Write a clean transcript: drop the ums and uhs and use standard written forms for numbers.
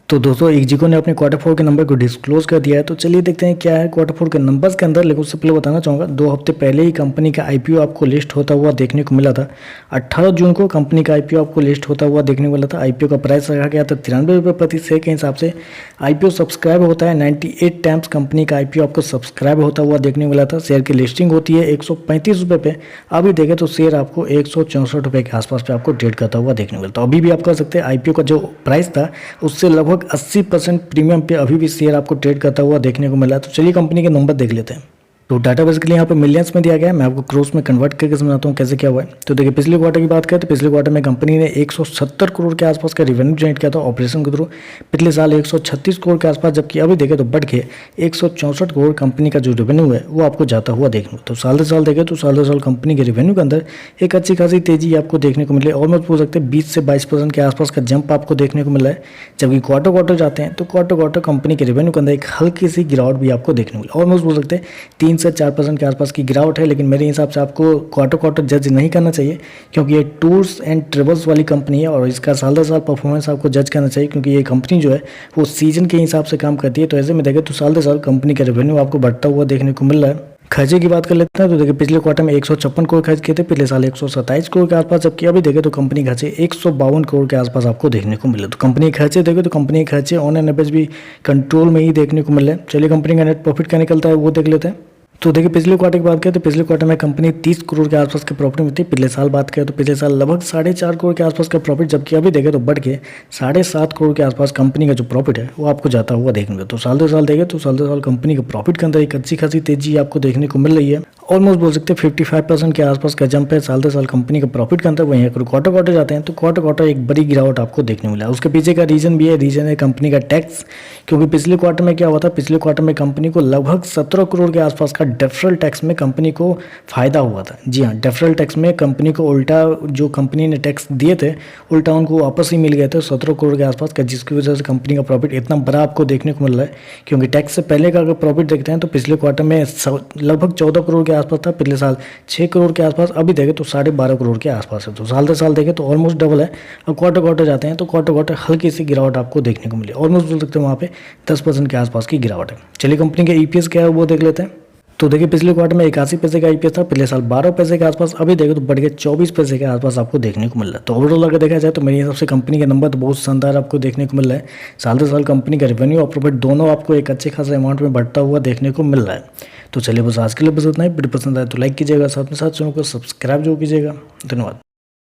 तो दोस्तों एक्जिको ने अपने क्वार्टर फोर के नंबर को डिस्क्लोज कर दिया है। तो चलिए देखते हैं क्या है क्वार्टर फोर के नंबर्स के अंदर। लेकिन उससे पहले बताना चाहूँगा 2 हफ्ते पहले ही कंपनी का आईपीओ आपको लिस्ट होता हुआ देखने को मिला था। 18 जून को कंपनी का आईपीओ आपको लिस्ट होता हुआ देखने को मिला था। आईपीओ का प्राइस रखा गया था 93 रुपये प्रति शेयर के हिसाब से। आईपीओ सब्सक्राइब होता है 98 टाइम्स कंपनी का आईपीओ आपको सब्सक्राइब होता हुआ देखने को मिला था। शेयर की लिस्टिंग होती है 135 रुपये पे। अभी देखें तो शेयर आपको 164 रुपये के आसपास पे आपको ट्रेड करता हुआ देखने को मिलता है। अभी भी आप कर सकते हैं, आईपीओ का जो प्राइस था उससे लगभग 80% प्रीमियम पे अभी भी शेयर आपको ट्रेड करता हुआ देखने को मिला है। तो चलिए कंपनी के नंबर देख लेते हैं। तो डाटा बेसिकली यहाँ पे मिलियंस में दिया गया है। मैं आपको क्रोर्स में कन्वर्ट करके समझाता हूँ कैसे क्या हुआ है। तो देखिए पिछले क्वार्टर की बात करें तो पिछले क्वार्टर में कंपनी ने 170 करोड़ के आसपास का रेवेन्यू जनरेट किया था ऑपरेशन के थ्रू। पिछले साल 136 करोड़ के आसपास, जबकि अभी देखें तो बढ़ के 164 करोड़ कंपनी का जो रेवेन्यू है वो आपको जाता हुआ देखने को। तो साल से साल देखें तो साल से साल कंपनी के रेवेन्यू के अंदर एक अच्छी खासी तेजी आपको देखने को मिले। ऑलमोस्ट बोल सकते हैं 20 से 22% के आसपास का जंप आपको देखने को मिला है। जबकि क्वार्टर जाते हैं तो क्वार्टर कंपनी के रेवेन्यू के अंदर एक हल्की सी गिरावट भी आपको देखने को मिला। ऑलमोस्ट बोल सकते हैं 3 से 4% के आसपास की गिरावट है। लेकिन मेरे हिसाब से आपको क्वार्टर जज नहीं करना चाहिए, क्योंकि ये टूर्स एंड ट्रेवल्स वाली कंपनी है और इसका साल दर साल परफॉर्मेंस आपको जज करना चाहिए, क्योंकि ये कंपनी जो है वो सीजन के हिसाब से काम करती है। तो ऐसे में देखें तो साल दर साल कंपनी का रेवेन्यू आपको बढ़ता हुआ देखने को मिल रहा है। खर्चे की बात कर लेते हैं तो देखिए पिछले क्वार्टर में 156 करोड़ खर्च किए थे, पिछले साल 127 करोड़ के आसपास, जबकि अभी देखें तो कंपनी खर्चे 152 करोड़ के आसपास आपको देखने को मिले। तो कंपनी खर्चे देखें तो कंपनी खर्चे ऑन एन एवरेज भी कंट्रोल में ही देखने को मिले। चलिए कंपनी का नेट प्रॉफिट क्या निकलता है वो देख लेते हैं। तो देखिए पिछले क्वार्टर की बात करें तो पिछले क्वार्टर में कंपनी 30 करोड़ के आसपास के प्रॉफिट में थी। पिछले साल बात करें तो पिछले साल लगभग 4.5 करोड़ के आसपास का प्रॉफिट, जबकि अभी देखें तो बढ़ के 7.5 करोड़ के आसपास कंपनी का जो प्रॉफिट है वो आपको जाता हुआ देखने को। तो साल दर साल देखें तो साल दर साल कंपनी के प्रॉफिट के अंदर एक अच्छी खासी तेजी आपको देखने को मिल रही है। ऑलमोस्ट बोल सकते हैं 55% के आसपास का जंप है साल दर साल कंपनी के प्रॉफिट के अंदर। वहीं अगर क्वार्टर जाते हैं तो क्वार्टर एक बड़ी गिरावट आपको देखने मिला। उसके पीछे का रीजन भी है, रीजन है कंपनी का टैक्स। क्योंकि पिछले क्वार्टर में क्या हुआ था, पिछले क्वार्टर में कंपनी को लगभग 17 करोड़ के आसपास का डेफरल टैक्स में कंपनी को फायदा हुआ था। जी हाँ, डेफरल टैक्स में कंपनी को उल्टा जो कंपनी ने टैक्स दिए थे उल्टा उनको वापस ही मिल गए थे 17 करोड़ के आसपास का, जिसकी वजह से कंपनी का प्रॉफिट इतना बड़ा आपको देखने को मिल रहा है। क्योंकि टैक्स से पहले का अगर प्रॉफिट देखते हैं तो पिछले क्वार्टर में लगभग 14 करोड़ के आसपास था, पिछले साल 6 करोड़ के आसपास, अभी देखें तो 12.5 करोड़ के आसपास है। तो साल दर साल देखें तो ऑलमोस्ट डबल है। और क्वार्टर जाते हैं तो क्वार्टर हल्की सी गिरावट आपको देखने को मिली। ऑलमोस्ट बोल सकते हैं वहाँ पे 10% के आसपास की गिरावट है। चलिए कंपनी का ईपीएस क्या है वो देख लेते हैं। तो देखिए पिछले क्वार्टर में 81 पैसे का ईपीएस था, पिछले साल 12 पैसे के आसपास, अभी देखो तो बढ़ के 24 पैसे के आसपास आपको देखने को मिल रहा है। तो ओवरऑल अगर देखा जाए तो मेरे हिसाब से कंपनी के नंबर तो बहुत शानदार आपको देखने को मिल रहा है। साल दर साल कंपनी का रेवेन्यू और प्रॉफिट दोनों आपको एक अच्छे खासे अमाउंट में बढ़ता हुआ देखने को मिल रहा है। तो चलिए बस आज के लिए बस इतना ही। वीडियो पसंद आए तो लाइक कीजिएगा, साथ में साथ चैनल को सब्सक्राइब जरूर कीजिएगा। धन्यवाद।